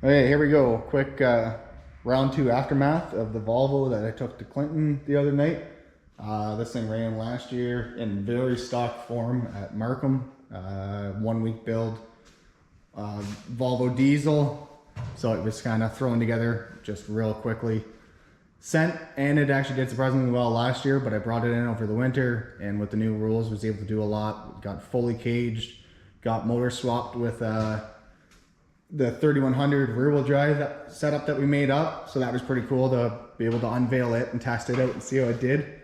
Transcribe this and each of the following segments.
Okay, here we go. Quick round two aftermath of the Volvo that I took to Clinton the other night. This thing ran last year in very stock form at Markham. 1 week build, Volvo diesel. So it was kind of thrown together just real quickly. Sent, and it actually did surprisingly well last year, but I brought it in over the winter, and with the new rules was able to do a lot. Got fully caged, got motor swapped with the 3100 rear wheel drive setup that we made up. So that was pretty cool to be able to unveil it and test it out and see how it did.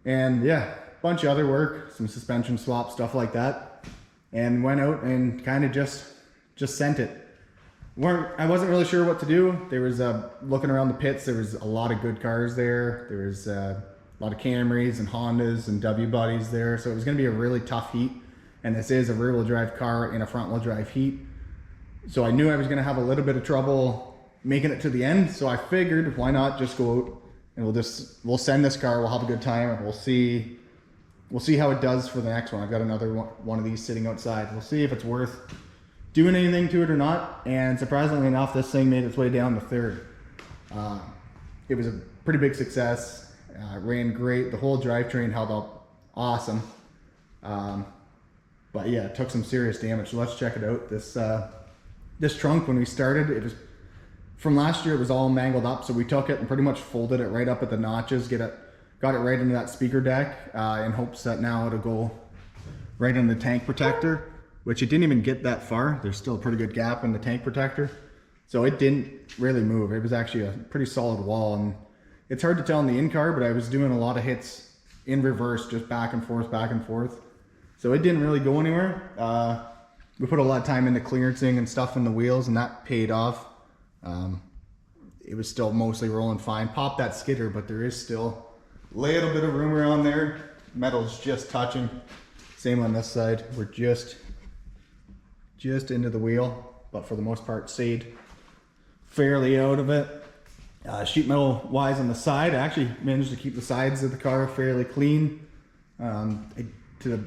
And yeah, a bunch of other work, some suspension swap, stuff like that. And went out and kind of just sent it. I wasn't really sure what to do. There was looking around the pits, there was a lot of good cars there. There was a lot of Camrys and Hondas and W bodies there. So it was gonna be a really tough heat. And this is a rear wheel drive car in a front wheel drive heat. So I knew I was gonna have a little bit of trouble making it to the end. So I figured, why not just go out and we'll send this car, we'll have a good time, and we'll see how it does for the next one. I've got another one of these sitting outside. We'll see if it's worth doing anything to it or not. And surprisingly enough, this thing made its way down to third. It was a pretty big success. It ran great. The whole drivetrain held up awesome. But yeah, it took some serious damage. So let's check it out. This trunk, when we started, it was from last year, it was all mangled up. So we took it and pretty much folded it right up at the notches, got it right into that speaker deck in hopes that now it'll go right in the tank protector, which it didn't even get that far. There's still a pretty good gap in the tank protector. So it didn't really move. It was actually a pretty solid wall, and it's hard to tell in the in-car, but I was doing a lot of hits in reverse, just back and forth, back and forth. So it didn't really go anywhere. We put a lot of time into clearancing and stuff in the wheels, and that paid off. It was still mostly rolling fine. Popped that skidder, but there is still a little bit of room around there. Metal's just touching. Same on this side. We're just into the wheel, but for the most part stayed fairly out of it. Sheet metal wise on the side, I actually managed to keep the sides of the car fairly clean. To the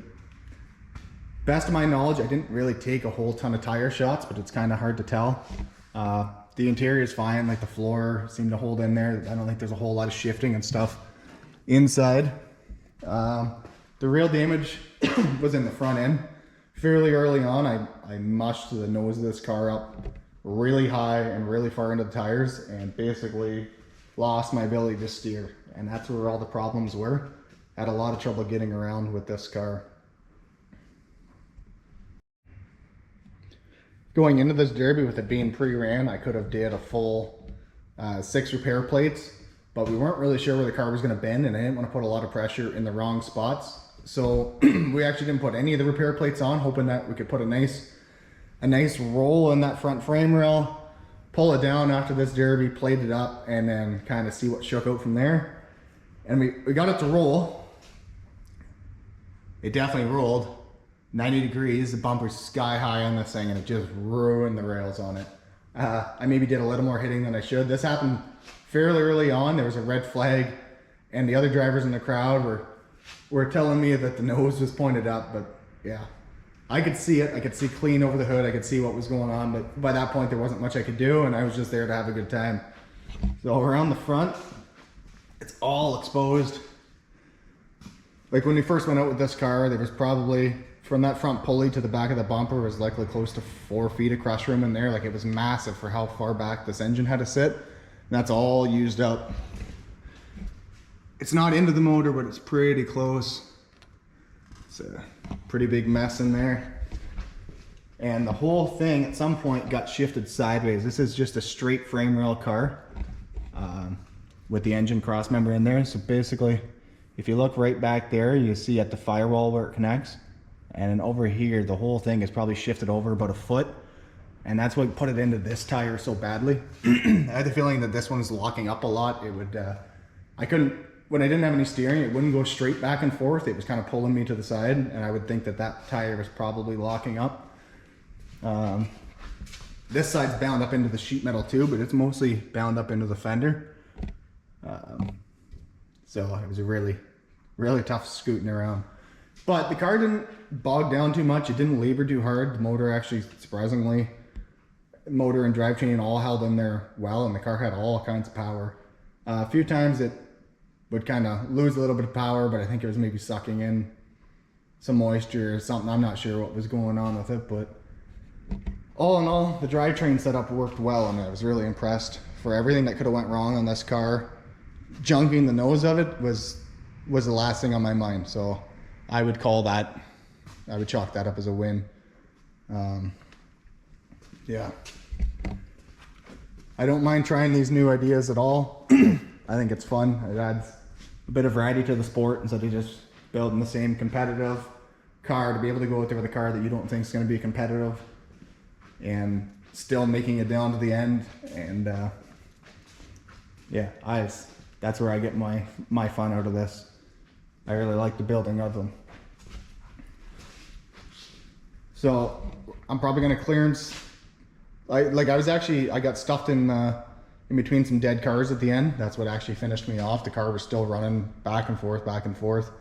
best of my knowledge, I didn't really take a whole ton of tire shots, but it's kind of hard to tell. The interior is fine, like the floor seemed to hold in there. I don't think there's a whole lot of shifting and stuff inside. The real damage was in the front end. Fairly early on, I mushed the nose of this car up really high and really far into the tires, and basically lost my ability to steer. And that's where all the problems were. Had a lot of trouble getting around with this car. Going into this derby with it being pre-ran, I could have did a full 6 repair plates, but we weren't really sure where the car was going to bend, and I didn't want to put a lot of pressure in the wrong spots. So we actually didn't put any of the repair plates on, hoping that we could put a nice roll in that front frame rail, pull it down after this derby, plate it up, and then kind of see what shook out from there. And we got it to roll. It definitely rolled 90 degrees. The bumper's sky high on this thing, and it just ruined the rails on it. I maybe did a little more hitting than I should. This happened fairly early on. There was a red flag, and the other drivers in the crowd were telling me that the nose was pointed up, but yeah, I could see it. I could see clean over the hood. I could see what was going on, but by that point there wasn't much I could do, and I was just there to have a good time. So around the front, it's all exposed. Like when we first went out with this car, there was probably, from that front pulley to the back of the bumper, was likely close to 4 feet of crush room in there. Like, it was massive for how far back this engine had to sit. And that's all used up. It's not into the motor, but it's pretty close. It's a pretty big mess in there. And the whole thing at some point got shifted sideways. This is just a straight frame rail car with the engine cross member in there. So basically, if you look right back there, you see at the firewall where it connects. And then over here, the whole thing is probably shifted over about a foot. And that's what put it into this tire so badly. I had the feeling that this one's locking up a lot. It would, when I didn't have any steering, it wouldn't go straight back and forth. It was kind of pulling me to the side, and I would think that that tire was probably locking up. This side's bound up into the sheet metal too, but it's mostly bound up into the fender. So it was a really tough scooting around. But the car didn't bog down too much. It didn't labor too hard. The motor actually, surprisingly, motor and drivetrain all held in there well, and the car had all kinds of power. A few times it would kind of lose a little bit of power, but I think it was maybe sucking in some moisture or something. I'm not sure what was going on with it, but all in all, the drivetrain setup worked well, and I was really impressed. For everything that could have went wrong on this car, junking the nose of it was the last thing on my mind. So I would call that, I would chalk that up as a win. Yeah, I don't mind trying these new ideas at all. I think it's fun. It adds a bit of variety to the sport instead of just building the same competitive car, to be able to go out there with a car that you don't think is going to be competitive and still making it down to the end. And yeah, that's where I get my fun out of this. I really like the building of them. So I'm probably going to clearance. I got stuffed in between some dead cars at the end. That's what actually finished me off. The car was still running back and forth.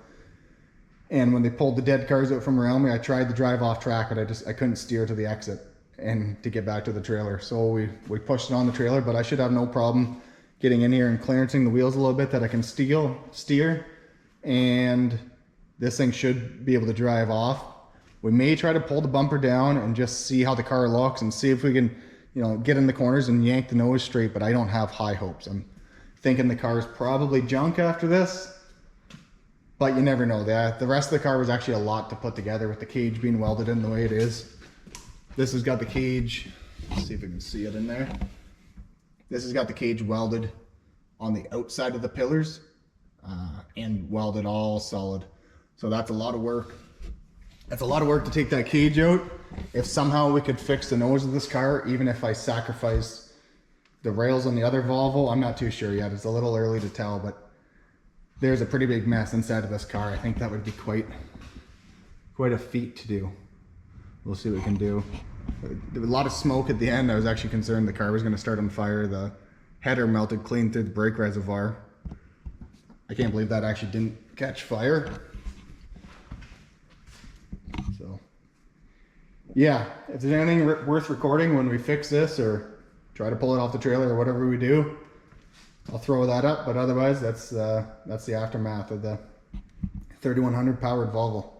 And when they pulled the dead cars out from around me, I tried to drive off track, but I couldn't steer to the exit and to get back to the trailer. So we pushed it on the trailer, but I should have no problem getting in here and clearancing the wheels a little bit that I can steer. And this thing should be able to drive off. We may try to pull the bumper down and just see how the car looks and see if we can, get in the corners and yank the nose straight, but I don't have high hopes. I'm thinking the car is probably junk after this, but you never know. The rest of the car was actually a lot to put together with the cage being welded in the way it is. This has got the cage, let's see if we can see it in there. This has got the cage welded on the outside of the pillars and welded all solid. So that's a lot of work. That's a lot of work to take that cage out. If somehow we could fix the nose of this car, even if I sacrifice the rails on the other Volvo, I'm not too sure yet. It's a little early to tell, but there's a pretty big mess inside of this car. I think that would be quite a feat to do. We'll see what we can do. There was a lot of smoke at the end. I was actually concerned the car was going to start on fire. The header melted clean through the brake reservoir. I can't believe that actually didn't catch fire. So yeah, if there's anything worth recording when we fix this or try to pull it off the trailer or whatever we do, I'll throw that up. But otherwise, that's the aftermath of the 3100 powered Volvo.